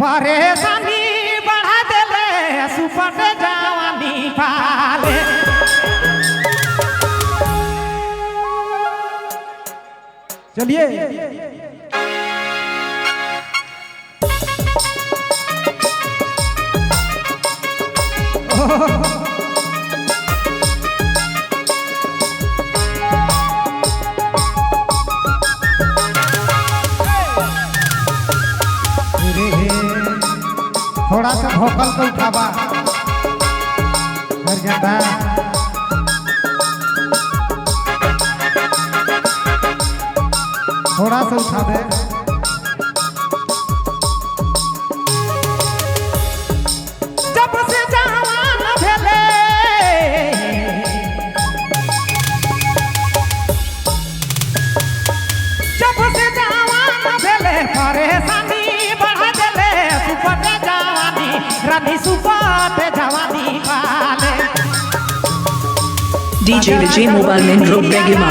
परेशानी बढ़ा देले सुपट जवानी पाले। चलिए थोड़ा सा भोकल को उठावा थोड़ा सा उठा दे। जब से जवान भेले जब से जवान भेले परेशानी बढ़ा देले सुपट जवानी रानी सुपट जवानी पाले। DJ Vijay Mobile Main Road Begima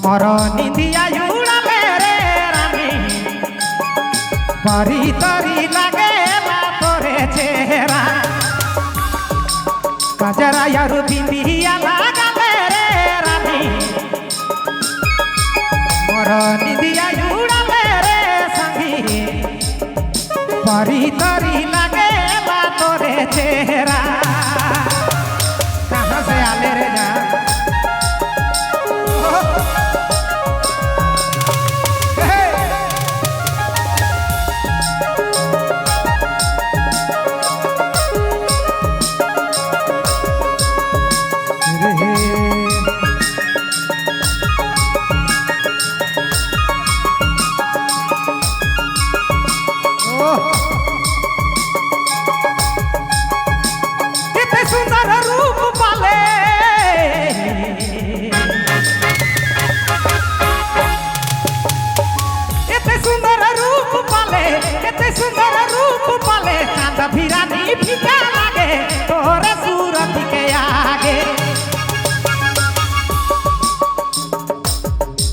मरो निंदिया युड़ा मेरे रानी परी तरी लगेला तोरे चेहरा कजरा यारू बिंदिया लगा मेरे रानी मरो निंदिया युड़ा मेरे संगी परी तरी लगेला तोरे चेहरा। कहाँ से आले रे जा सुंदर रूप पाले इतने सुंदर रूप पाले इतने सुंदर रूप पाले चांद भिरानी फीका लागे तोरे सूरत के आगे।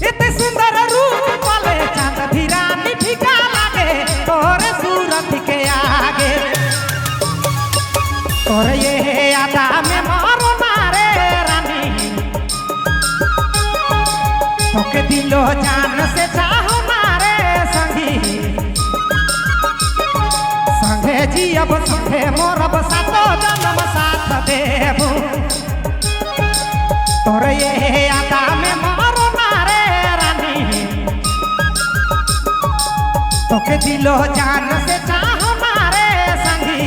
इतने सुंदर रूप पाले चांद भिरानी फीका लागे तोरे सूरत के आगे। और ये आदा में मारो मारे रानी तोके दिलो जान से चाहो मारे संगी संगे जी अब संगे मोरब सातो जन्म साथ देबू। तोर ये आदा में मारो मारे रानी तोके दिलो जान से चाहो मारे संगी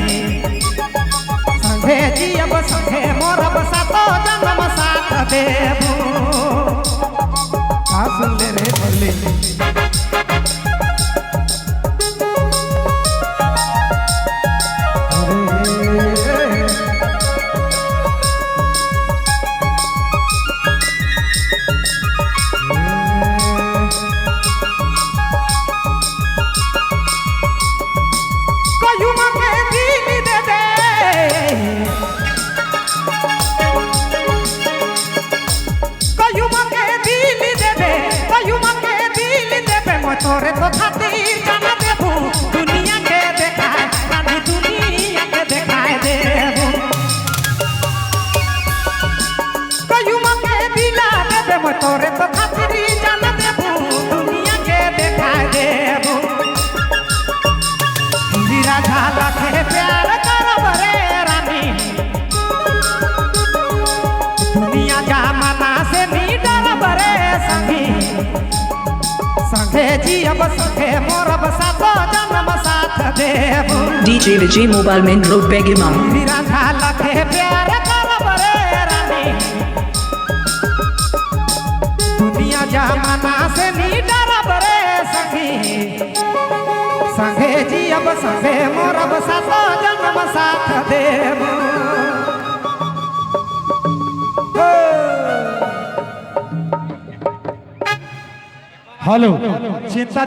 भेजी अब संगे मोरब सातो जन्म साथ देबू। का सुन ले रे बोले तोरे तो खातिर जाना देबू दुनिया के देखाए रानी दुनिया के देखाए देबू। कयुमा के दिला देबे मैं तोरे तो खातिर जाना देबू दुनिया के देखाए देबू। हीरा झाला के प्यार करब रे रानी दुनिया जमाना से नी डरब रे संगी संगे जी अब संगे मोरब सातो जन्म साथ देबू। DJ Vijay Mobile Main Road Begima हीरा झाला के प्यार करब रे रानी दुनिया जमाना से नी डरब रे संगी संगे जी अब संगे मोरब सातो जन्म साथ देबू। हेलो चिंता